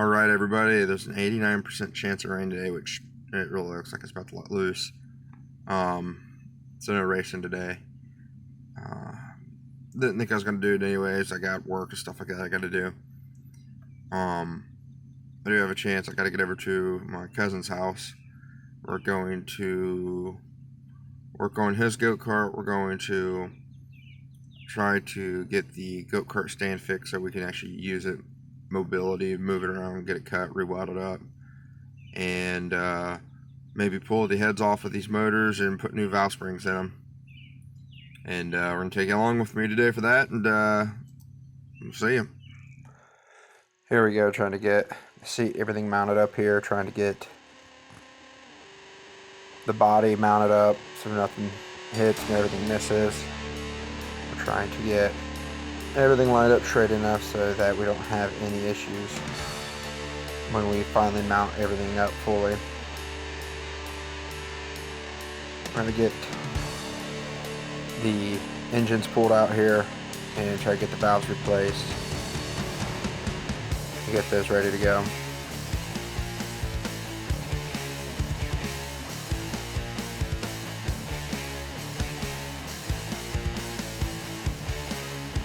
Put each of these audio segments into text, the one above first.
Alright everybody, there's an 89% chance of rain today, which it really looks like it's about to let loose. So no racing today. Didn't think I was going to do it anyways. I got work and stuff like that I got to do. I do have a chance. I got to get over to my cousin's house. We're going to work on his go-kart. We're going to try to get the go-kart stand fixed so we can actually use it, mobility, move it around, get it cut, reweld it up, and maybe pull the heads off of these motors and put new valve springs in them. And we're going to take you along with me today for that, and we'll see you. Here we go, trying to get everything mounted up here, trying to get the body mounted up so nothing hits and everything misses. We're trying to get everything lined up straight enough so that we don't have any issues when we finally mount everything up fully. We're going to get the engines pulled out here and try to get the valves replaced and get those ready to go.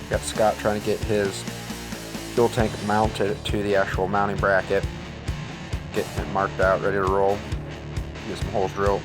Got Scott trying to get his fuel tank mounted to the actual mounting bracket, getting it marked out, ready to roll, get some holes drilled.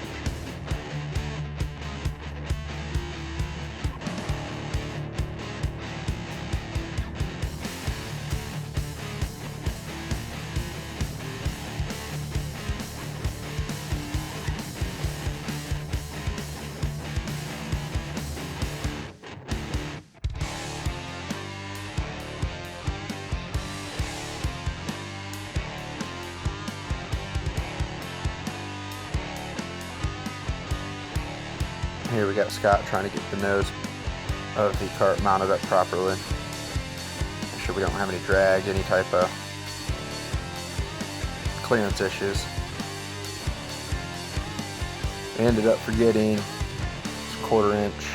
Here we got Scott trying to get the nose of the cart mounted up properly. Make sure we don't have any drag, any type of clearance issues. We ended up forgetting this 1/4 inch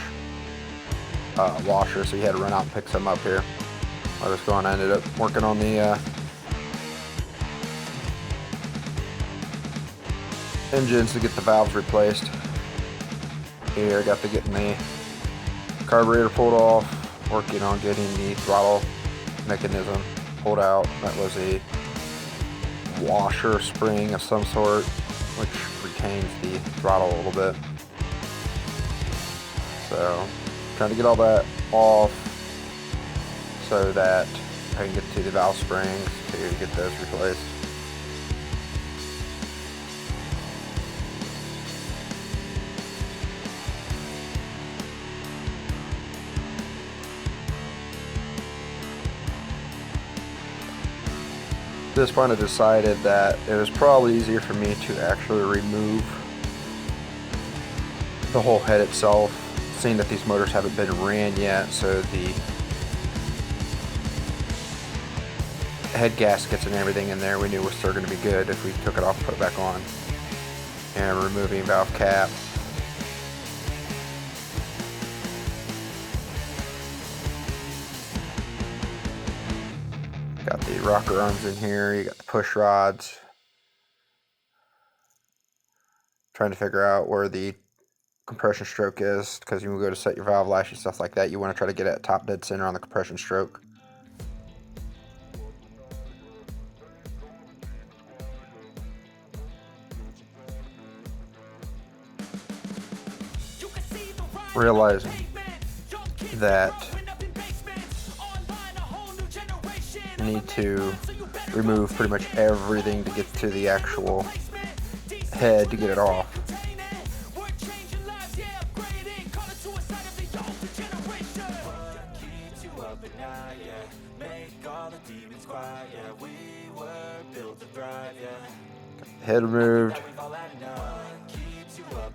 washer, so he had to run out and pick some up here. I was going, I ended up working on the engines to get the valves replaced. Here, got to getting the carburetor pulled off, working on getting the throttle mechanism pulled out. That was a washer spring of some sort, which retains the throttle a little bit. So, trying to get all that off so that I can get to the valve springs to get those replaced. At this point I decided that it was probably easier for me to actually remove the whole head itself, seeing that these motors haven't been ran yet, so the head gaskets and everything in there we knew was still going to be good if we took it off and put it back on. And removing valve cap. Got the rocker arms in here, you got the push rods. Trying to figure out where the compression stroke is, because you will go to set your valve lash and stuff like that, you want to try to get it at top dead center on the compression stroke. Realizing that need to remove pretty much everything to get to the actual head to get it off. Head removed.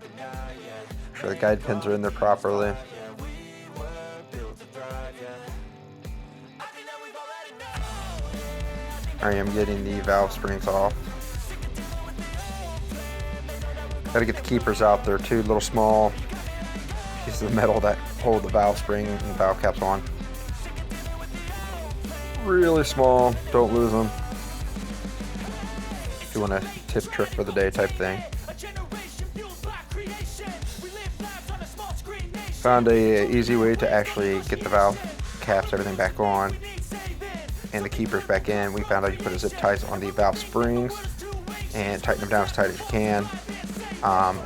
Make sure the guide pins are in there properly. I am getting the valve springs off. Got to get the keepers out. There are two little small pieces of metal that hold the valve spring and the valve caps on. Really small, don't lose them. doing a tip trick for the day type thing. Found a easy way to actually get the valve caps, everything back on, and the keepers back in. We found out you put a zip ties on the valve springs and tighten them down as tight as you can.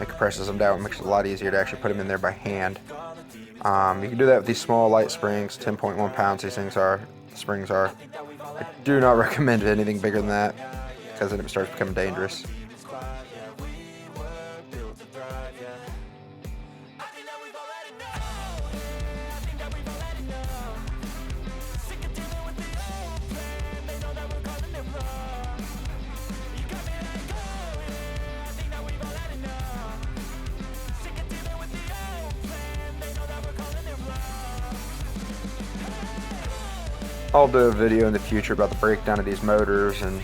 It compresses them down, it makes it a lot easier to actually put them in there by hand. You can do that with these small light springs, 10.1 pounds these things are, the springs are. I do not recommend anything bigger than that, because then it starts becoming dangerous. I'll do a video in the future about the breakdown of these motors and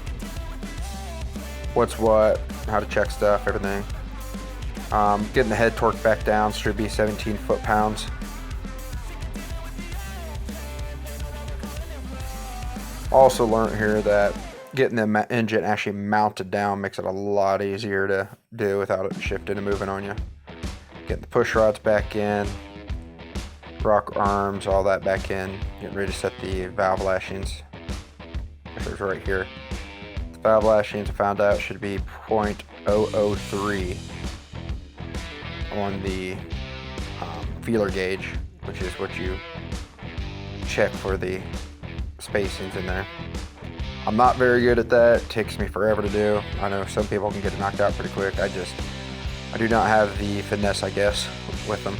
what's what, how to check stuff, everything. Getting the head torque back down should be 17 foot-pounds. Also learned here that getting the engine actually mounted down makes it a lot easier to do without it shifting and moving on you. Getting the push rods back in, rock arms, all that back in, getting ready to set the valve lashings. It's right here. The valve lashings I found out should be 0.003 on the feeler gauge, which is what you check for the spacings in there. I'm not very good at that. It takes me forever to do. I know some people can get it knocked out pretty quick. I do not have the finesse, I guess, with them.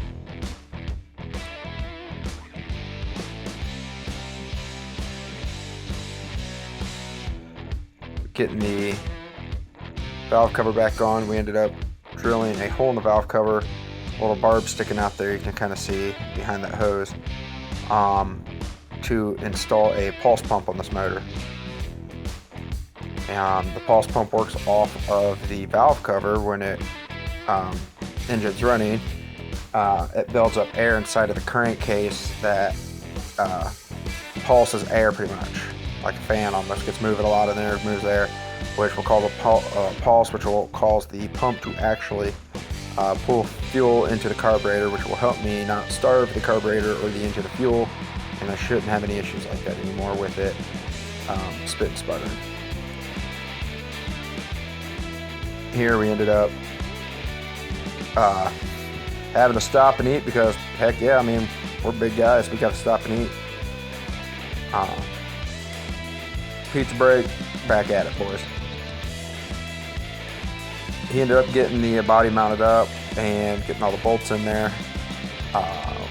Getting the valve cover back on, we ended up drilling a hole in the valve cover, a little barb sticking out there, you can kind of see behind that hose, to install a pulse pump on this motor. The pulse pump works off of the valve cover. When it engine's running, it builds up air inside of the crankcase that pulses air pretty much, like a fan almost. Gets moving a lot in there, moves air, which will cause a pulse, which will cause the pump to actually pull fuel into the carburetor, which will help me not starve the carburetor or the engine of fuel, and I shouldn't have any issues like that anymore with it spit and sputtering. Here we ended up having to stop and eat because, heck yeah, I mean, we're big guys, we got to stop and eat. Pizza break, back at it, boys. He ended up getting the body mounted up and getting all the bolts in there.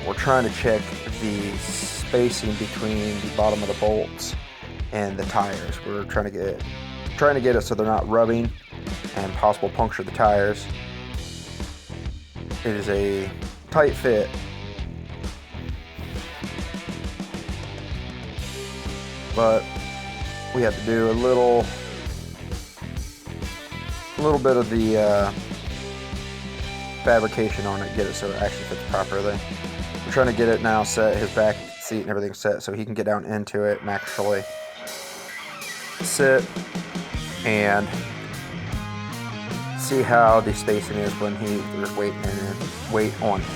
We're trying to check the spacing between the bottom of the bolts and the tires. We're trying to get it so they're not rubbing and possible puncture the tires. It is a tight fit, but we have to do a little bit of the fabrication on it, get it so it actually fits properly. We're trying to get it now set, his back seat and everything set, so he can get down into it and actually sit and see how the spacing is when there's weight on it.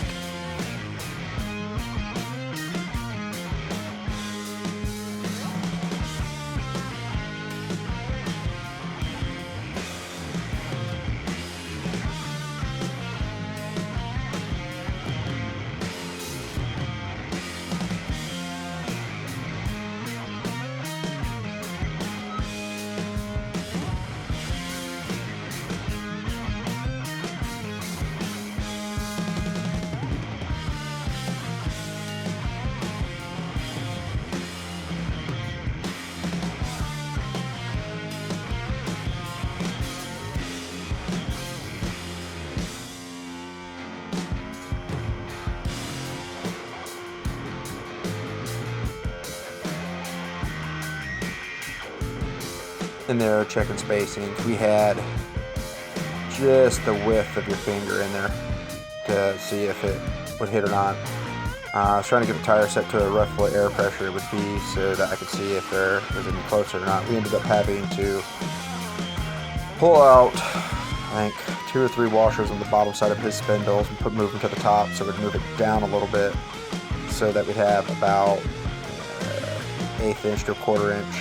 In there checking spacings, we had just the width of your finger in there to see if it would hit or not. I was trying to get the tire set to a rough what air pressure it would be so that I could see if there was any closer or not. We ended up having to pull out, I think, 2 or 3 washers on the bottom side of his spindles and move them to the top, so we'd move it down a little bit so that we'd have about 1/8 inch to a 1/4 inch.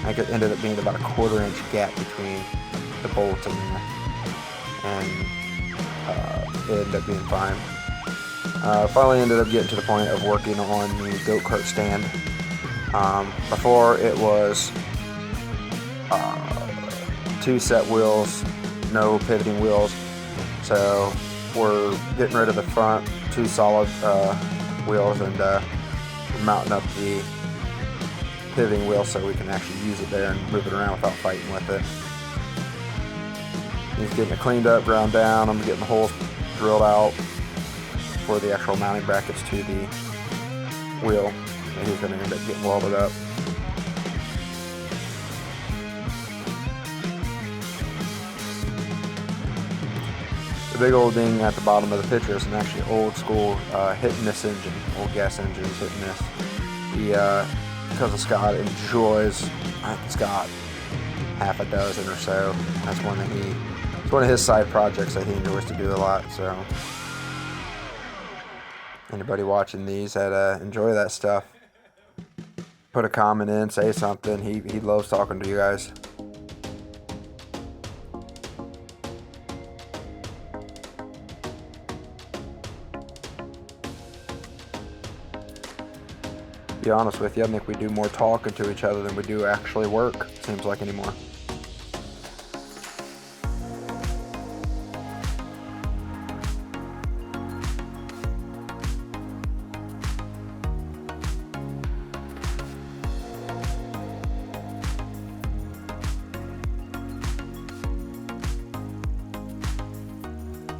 I think it ended up being about a 1/4 inch gap between the bolts and it ended up being fine. Finally ended up getting to the point of working on the goat cart stand. Before it was 2 set wheels, no pivoting wheels. So we're getting rid of the front 2 solid wheels and we're mounting up the pivoting wheel so we can actually use it there and move it around without fighting with it. He's getting it cleaned up, ground down. I'm getting the holes drilled out for the actual mounting brackets to the wheel, and he's going to end up getting welded up. The big old ding at the bottom of the picture is an actually old school hitting this engine, old gas engines hitting this. Because Scott enjoys, I think he's got half a dozen or so. That's it's one of his side projects that he enjoys to do a lot. So anybody watching these that enjoy that stuff, put a comment in, say something. He loves talking to you guys. To be honest with you, I think we do more talking to each other than we do actually work, seems like, anymore.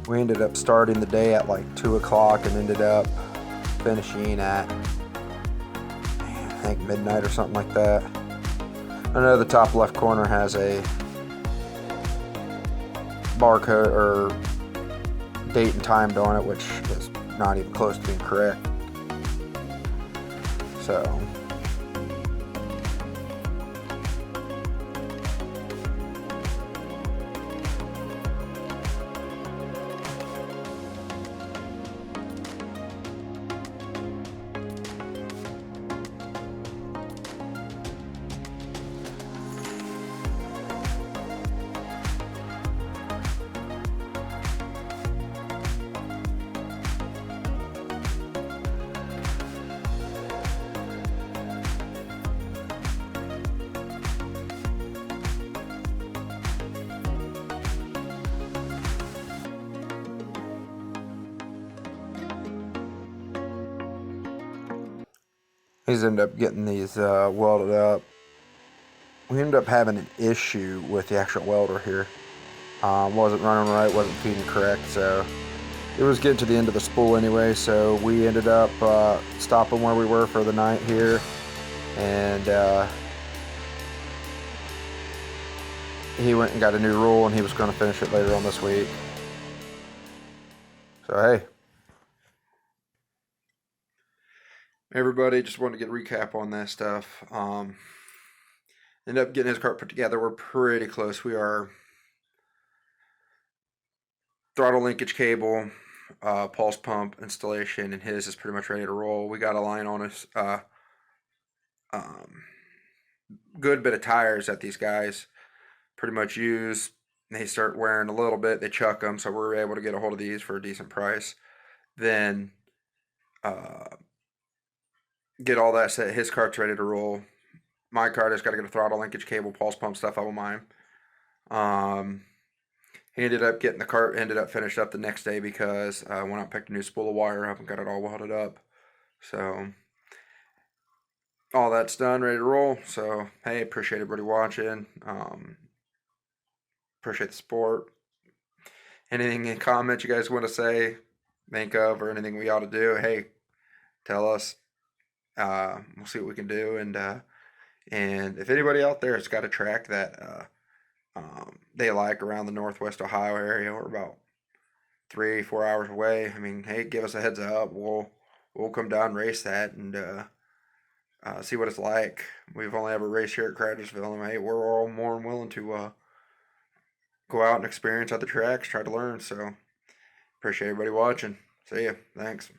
We ended up starting the day at like 2 o'clock and ended up finishing at, I think, midnight or something like that. I know the top left corner has a barcode or date and time on it, which is not even close to being correct. So he's ended up getting these welded up. We ended up having an issue with the actual welder here. Wasn't running right, wasn't feeding correct, so it was getting to the end of the spool anyway, so we ended up stopping where we were for the night here, and he went and got a new roll, and he was going to finish it later on this week. So hey, everybody, just wanted to get a recap on that stuff. Ended up getting his cart put together. We're pretty close. We are throttle linkage cable, pulse pump installation, and his is pretty much ready to roll. We got a line on us. Good bit of tires that these guys pretty much use. They start wearing a little bit, they chuck them, so we're able to get a hold of these for a decent price. Then get all that set. His cart's ready to roll. My cart has got to get a throttle linkage cable, pulse pump stuff out of mine. He ended up getting the cart, ended up finished up the next day because I went out and picked a new spool of wire up and got it all welded up. So all that's done, ready to roll. So hey, appreciate everybody watching. Appreciate the support. Anything in comments you guys want to say, think of, or anything we ought to do, hey, tell us. We'll see what we can do. And if anybody out there has got a track that they like around the Northwest Ohio area, we're about 3-4 hours away. I mean, hey, give us a heads up. We'll come down and race that and see what it's like. We've only ever raced here at Crattersville, and hey, we're all more than willing to go out and experience other tracks, try to learn. So appreciate everybody watching. See ya. Thanks.